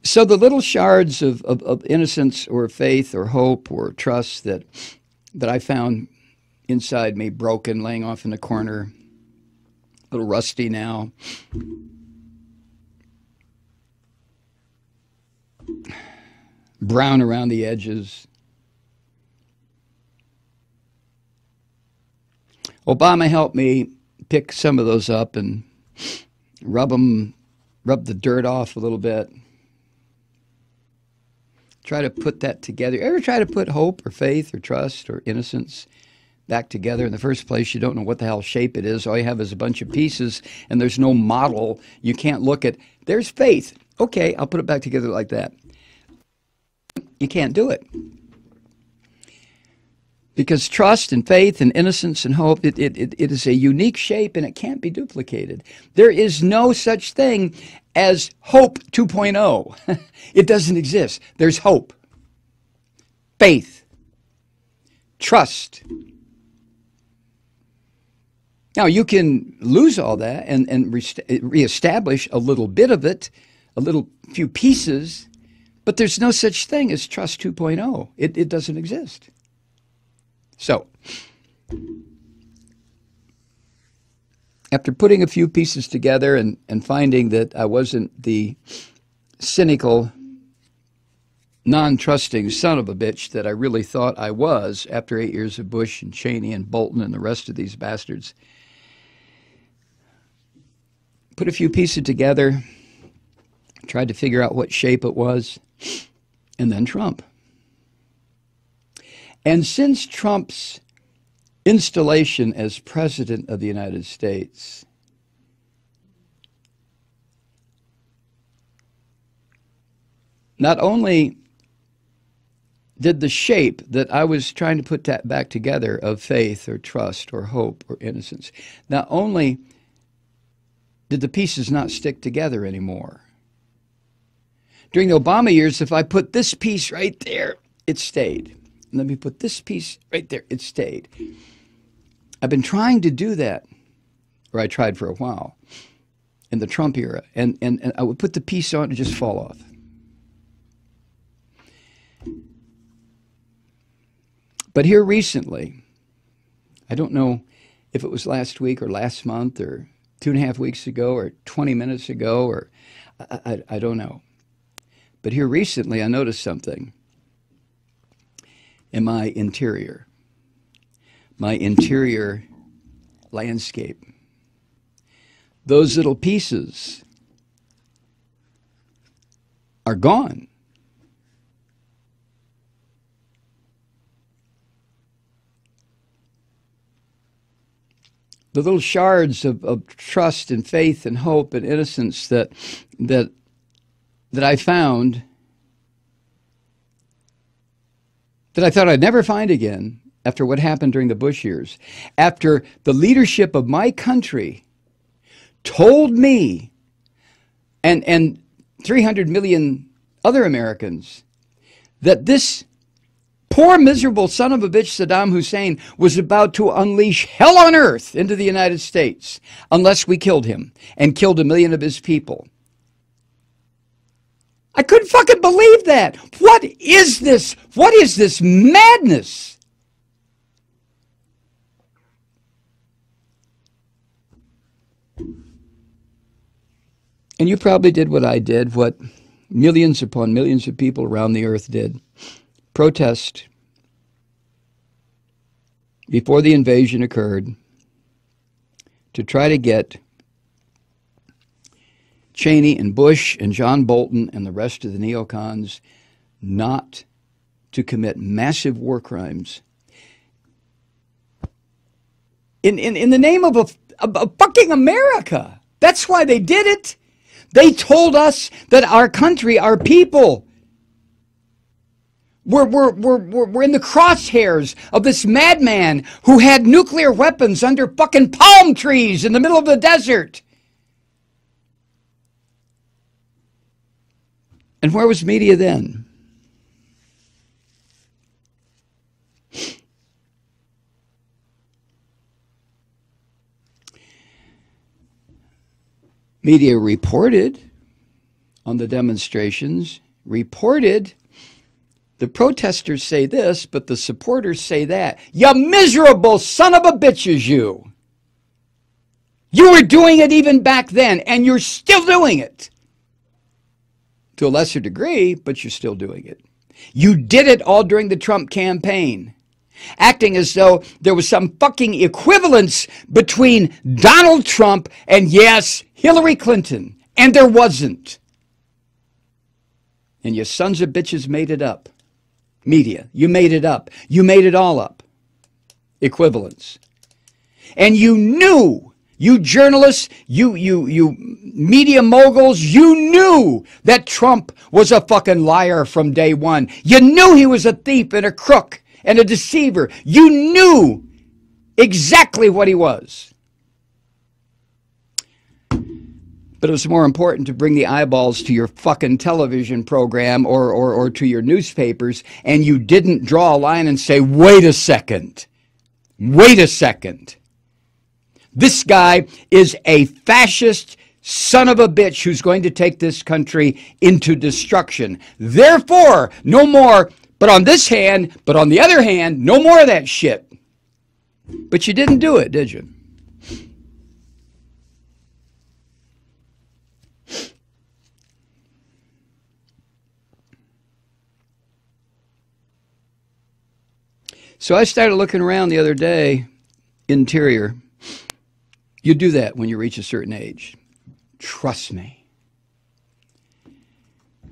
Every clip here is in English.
So the little shards of innocence or faith or hope or trust that I found inside me, broken, laying off in the corner, a little rusty now, brown around the edges. Obama helped me pick some of those up and rub the dirt off a little bit. Try to put that together. Ever try to put hope or faith or trust or innocence back together? In the first place, you don't know what the hell shape it is. All you have is a bunch of pieces, and there's no model. You can't look at, there's faith. Okay, I'll put it back together like that. You can't do it. Because trust and faith and innocence and hope, it is a unique shape and it can't be duplicated. There is no such thing as hope 2.0. It doesn't exist. There's hope, faith, trust. Now, you can lose all that and reestablish a little bit of it, few pieces, but there's no such thing as trust 2.0. It doesn't exist. So, after putting a few pieces together and finding that I wasn't the cynical, non-trusting son of a bitch that I really thought I was after 8 years of Bush and Cheney and Bolton and the rest of these bastards, put a few pieces together, tried to figure out what shape it was, and then Trump. And since Trump's installation as President of the United States, not only did the shape that I was trying to put that back together of faith or trust or hope or innocence, not only did the pieces not stick together anymore. During the Obama years, if I put this piece right there, it stayed. Let me put this piece right there. It stayed. I've been trying to do that, or I tried for a while, in the Trump era. And I would put the piece on and just fall off. But here recently, I don't know if it was last week or last month or 2.5 weeks ago or 20 minutes ago, or I don't know. But here recently, I noticed something in my interior landscape. Those little pieces are gone. The little shards of trust and faith and hope and innocence that I found, that I thought I'd never find again after what happened during the Bush years, after the leadership of my country told me and 300 million other Americans that this poor, miserable son of a bitch, Saddam Hussein, was about to unleash hell on earth into the United States unless we killed him and killed 1 million of his people. I couldn't fucking believe that. What is this? What is this madness? And you probably did what I did, what millions upon millions of people around the earth did. Protest before the invasion occurred to try to get Cheney and Bush and John Bolton and the rest of the neocons not to commit massive war crimes in the name of a fucking America. That's why they did it. They told us that our country, our people, were in the crosshairs of this madman who had nuclear weapons under fucking palm trees in the middle of the desert. And where was media then? Media reported on the demonstrations reported the protesters say this, but the supporters say that. You miserable son of a bitches, you. You were doing it even back then, and you're still doing it. To a lesser degree, but you're still doing it. You did it all during the Trump campaign, acting as though there was some fucking equivalence between Donald Trump and, yes, Hillary Clinton. And there wasn't. And you sons of bitches made it up. Media, you made it up. You made it all up. Equivalence. And you knew, you journalists, you media moguls, you knew that Trump was a fucking liar from day one. You knew he was a thief and a crook and a deceiver. You knew exactly what he was. But it was more important to bring the eyeballs to your fucking television program or to your newspapers, and you didn't draw a line and say, wait a second. Wait a second. This guy is a fascist son of a bitch who's going to take this country into destruction. Therefore, no more, but on this hand, but on the other hand, no more of that shit. But you didn't do it, did you? So I started looking around the other day, interior. You do that when you reach a certain age. Trust me.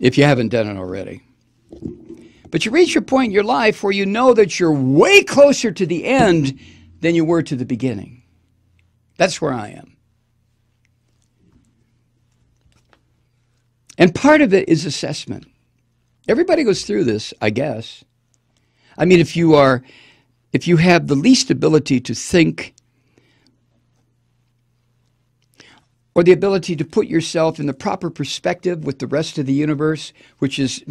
If you haven't done it already. But you reach a point in your life where you know that you're way closer to the end than you were to the beginning. That's where I am. And part of it is assessment. Everybody goes through this, I guess. I mean, if you have the least ability to think or the ability to put yourself in the proper perspective with the rest of the universe, which is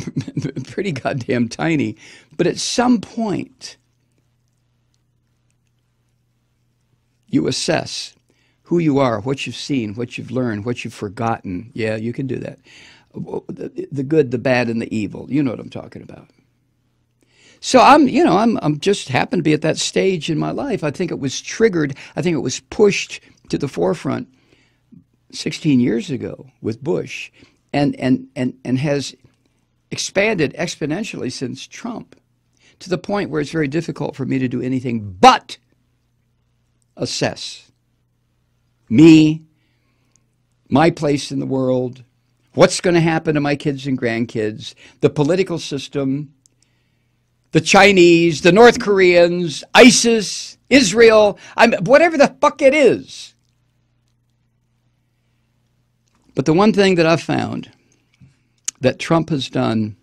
pretty goddamn tiny, but at some point you assess who you are, what you've seen, what you've learned, what you've forgotten. Yeah, you can do that. The good, the bad, and the evil. You know what I'm talking about. So I'm just happen to be at that stage in my life. I think it was triggered. I think it was pushed to the forefront 16 years ago with Bush, and has expanded exponentially since Trump, to the point where it's very difficult for me to do anything but assess me, my place in the world, what's going to happen to my kids and grandkids, the political system, the Chinese, the North Koreans, ISIS, Israel, whatever the fuck it is. But the one thing that I've found that Trump has done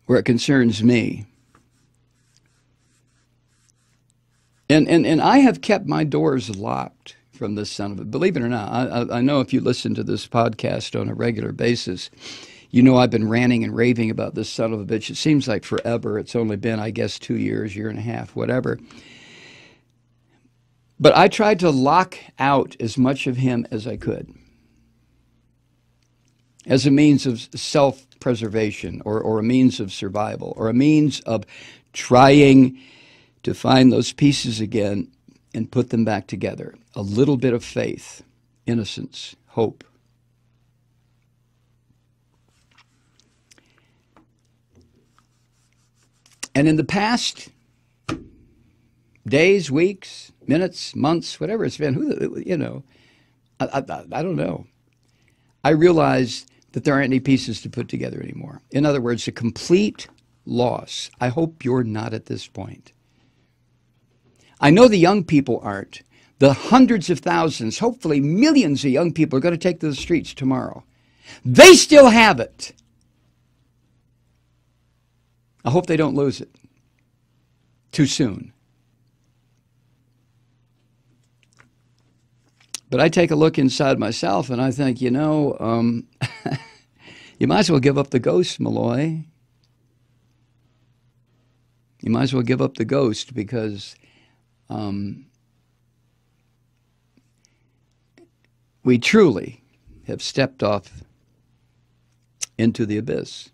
where it concerns me, and I have kept my doors locked from this son of a, believe it or not, I know if you listen to this podcast on a regular basis, you know I've been ranting and raving about this son of a bitch. It seems like forever. It's only been, I guess, 2 years, year and a half, whatever. But I tried to lock out as much of him as I could as a means of self-preservation or a means of survival or a means of trying to find those pieces again and put them back together. A little bit of faith, innocence, hope. And in the past days, weeks, minutes, months, whatever it's been, I don't know. I realized that there aren't any pieces to put together anymore. In other words, a complete loss. I hope you're not at this point. I know the young people aren't. The hundreds of thousands, hopefully millions of young people are going to take to the streets tomorrow. They still have it. I hope they don't lose it too soon. But I take a look inside myself and I think, you might as well give up the ghost, Malloy. You might as well give up the ghost because we truly have stepped off into the abyss.